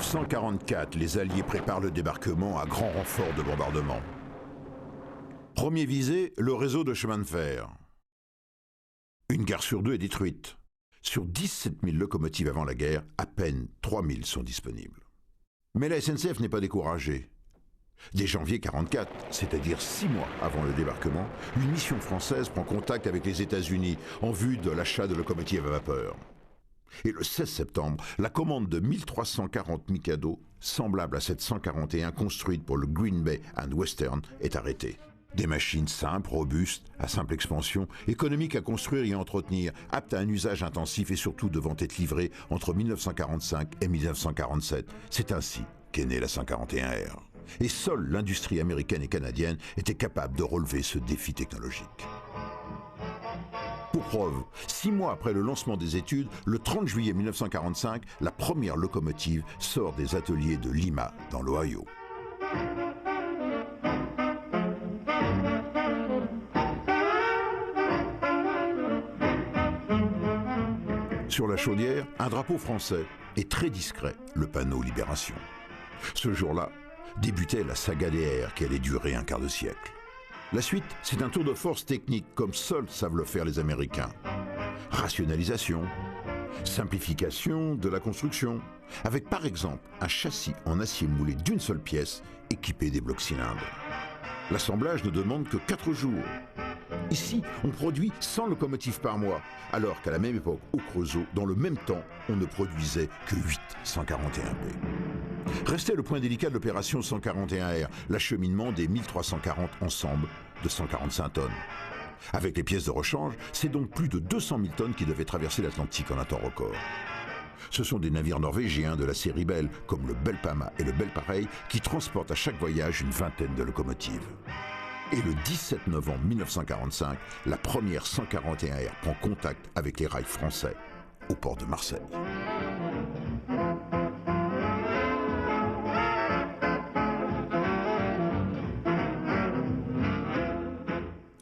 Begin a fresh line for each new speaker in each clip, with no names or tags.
1944, les Alliés préparent le débarquement à grand renfort de bombardement. Premier visé, le réseau de chemin de fer. Une gare sur deux est détruite. Sur 17 000 locomotives avant la guerre, à peine 3 000 sont disponibles. Mais la SNCF n'est pas découragée. Dès janvier 1944, c'est-à-dire 6 mois avant le débarquement, une mission française prend contact avec les États-Unis en vue de l'achat de locomotives à vapeur. Et le 16 septembre, la commande de 1340 Mikado, semblable à cette 141 construite pour le Green Bay and Western, est arrêtée. Des machines simples, robustes, à simple expansion, économiques à construire et à entretenir, aptes à un usage intensif et surtout devant être livrées entre 1945 et 1947. C'est ainsi qu'est née la 141R. Et seule l'industrie américaine et canadienne était capable de relever ce défi technologique. Pour preuve, 6 mois après le lancement des études, le 30 juillet 1945, la première locomotive sort des ateliers de Lima, dans l'Ohio. Sur la chaudière, un drapeau français et très discret, le panneau Libération. Ce jour-là, débutait la saga des airs qui allait durer un quart de siècle. La suite, c'est un tour de force technique comme seuls savent le faire les Américains. Rationalisation, simplification de la construction, avec par exemple un châssis en acier moulé d'une seule pièce équipé des blocs cylindres. L'assemblage ne demande que 4 jours. Ici, on produit 100 locomotives par mois, alors qu'à la même époque, au Creusot, dans le même temps, on ne produisait que 8 141B. Restait le point délicat de l'opération 141R, l'acheminement des 1340 ensembles de 145 tonnes. Avec les pièces de rechange, c'est donc plus de 200 000 tonnes qui devaient traverser l'Atlantique en un temps record. Ce sont des navires norvégiens de la série Bell, comme le Belpama et le Belpareil, qui transportent à chaque voyage une vingtaine de locomotives. Et le 17 novembre 1945, la première 141R prend contact avec les rails français au port de Marseille.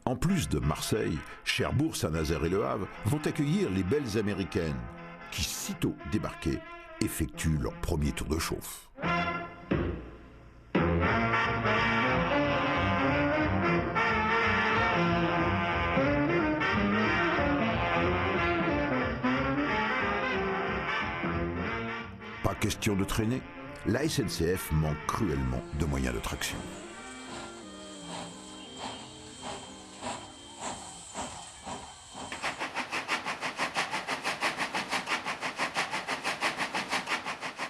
En plus de Marseille, Cherbourg, Saint-Nazaire et Le Havre vont accueillir les belles américaines qui, sitôt débarquées, effectuent leur premier tour de chauffe. Pas question de traîner, la SNCF manque cruellement de moyens de traction.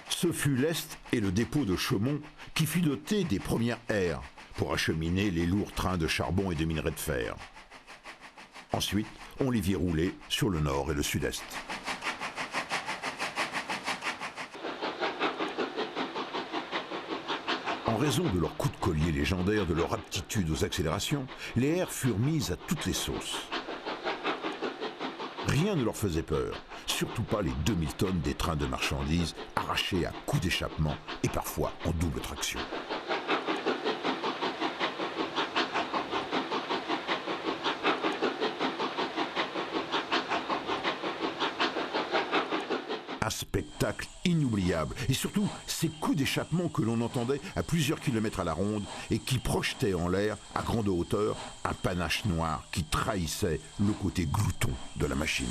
Ce fut l'Est et le dépôt de Chaumont qui fut doté des premières aires pour acheminer les lourds trains de charbon et de minerais de fer. Ensuite, on les vit rouler sur le nord et le sud-est. En raison de leur coup de collier légendaire, de leur aptitude aux accélérations, les airs furent mises à toutes les sauces. Rien ne leur faisait peur, surtout pas les 2000 tonnes des trains de marchandises arrachés à coups d'échappement et parfois en double traction. Un spectacle inoubliable et surtout ces coups d'échappement que l'on entendait à plusieurs kilomètres à la ronde et qui projetaient en l'air à grande hauteur un panache noir qui trahissait le côté glouton de la machine.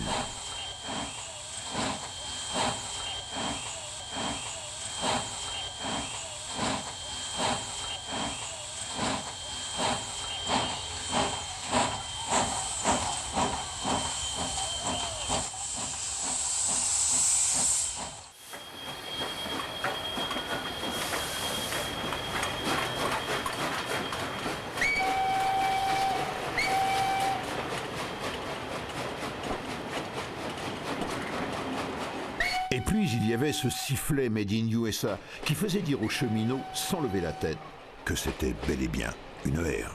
Et puis il y avait ce sifflet made in USA qui faisait dire aux cheminots, sans lever la tête, que c'était bel et bien une R.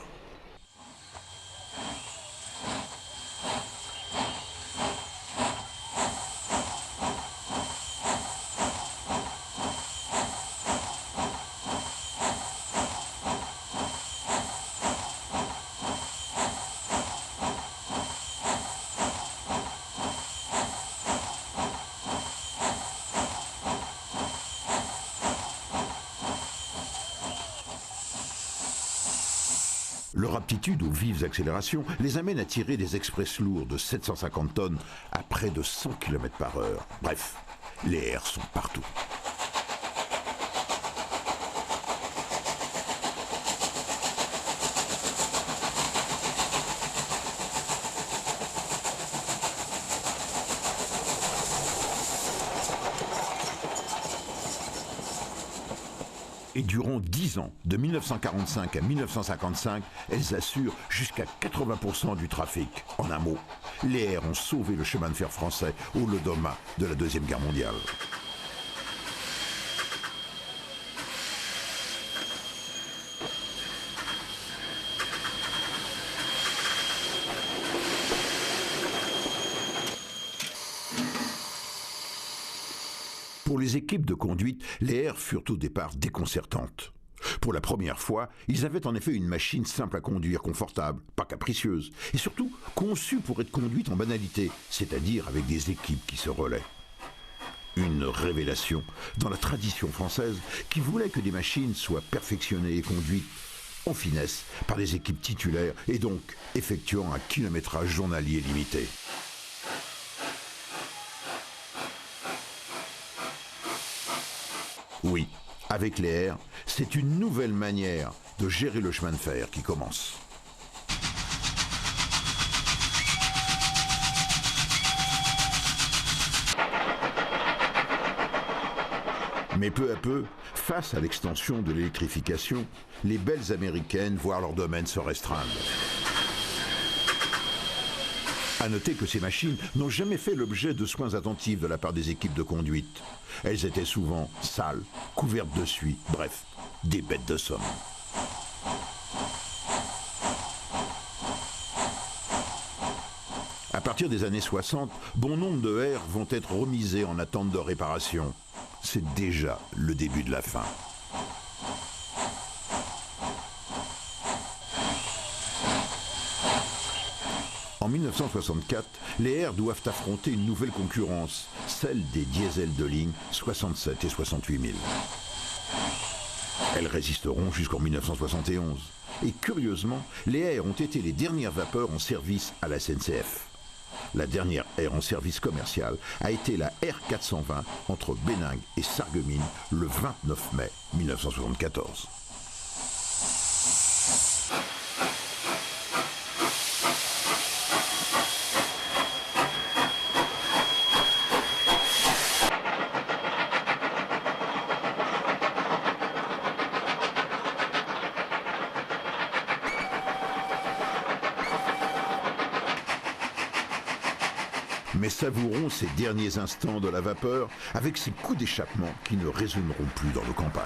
Leur aptitude aux vives accélérations les amène à tirer des express lourds de 750 tonnes à près de 100 km/h. Bref, les airs sont partout. Et durant 10 ans, de 1945 à 1955, elles assurent jusqu'à 80% du trafic. En un mot, les airs ont sauvé le chemin de fer français au lendemain de la Deuxième Guerre mondiale. Pour les équipes de conduite, les airs furent au départ déconcertantes. Pour la première fois, ils avaient en effet une machine simple à conduire, confortable, pas capricieuse, et surtout conçue pour être conduite en banalité, c'est-à-dire avec des équipes qui se relaient. Une révélation dans la tradition française qui voulait que des machines soient perfectionnées et conduites en finesse par des équipes titulaires et donc effectuant un kilométrage journalier limité. Oui, avec les airs, c'est une nouvelle manière de gérer le chemin de fer qui commence. Mais peu à peu, face à l'extension de l'électrification, les belles américaines voient leur domaine se restreindre. À noter que ces machines n'ont jamais fait l'objet de soins attentifs de la part des équipes de conduite. Elles étaient souvent sales, couvertes de suie, bref, des bêtes de somme. À partir des années 60, bon nombre de airs vont être remisés en attente de réparation. C'est déjà le début de la fin. En 1964, les airs doivent affronter une nouvelle concurrence, celle des diesels de ligne 67 et 68 000. Elles résisteront jusqu'en 1971. Et curieusement, les airs ont été les dernières vapeurs en service à la SNCF. La dernière aire en service commercial a été la R420 entre Béningue et Sarreguemines le 29 mai 1974. Mais savourons ces derniers instants de la vapeur avec ces coups d'échappement qui ne résonneront plus dans nos campagnes.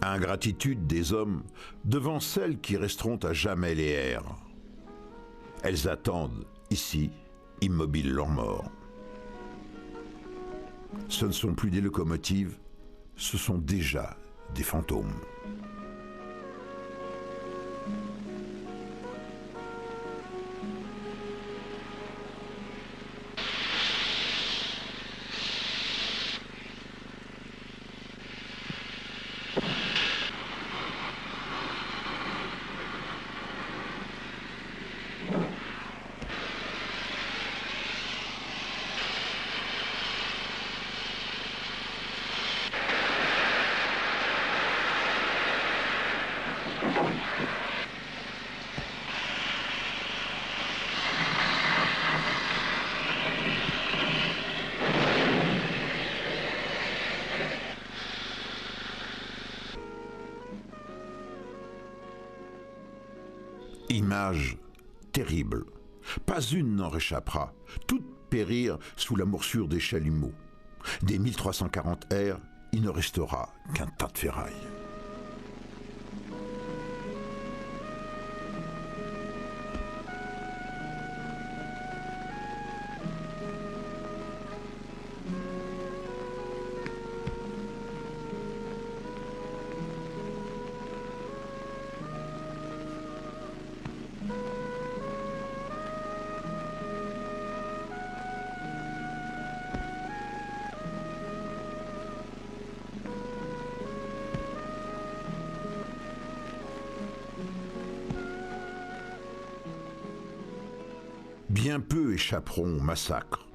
Ingratitude des hommes devant celles qui resteront à jamais les airs. Elles attendent, ici, immobiles leur mort. Ce ne sont plus des locomotives, ce sont déjà des fantômes. Image terrible. Pas une n'en réchappera. Toutes périrent sous la morsure des chalumeaux. Des 1340 airs, il ne restera qu'un tas de ferrailles. Bien peu échapperont au massacre.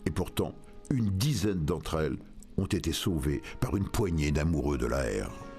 Et pourtant, une dizaine d'entre elles ont été sauvées par une poignée d'amoureux de la R.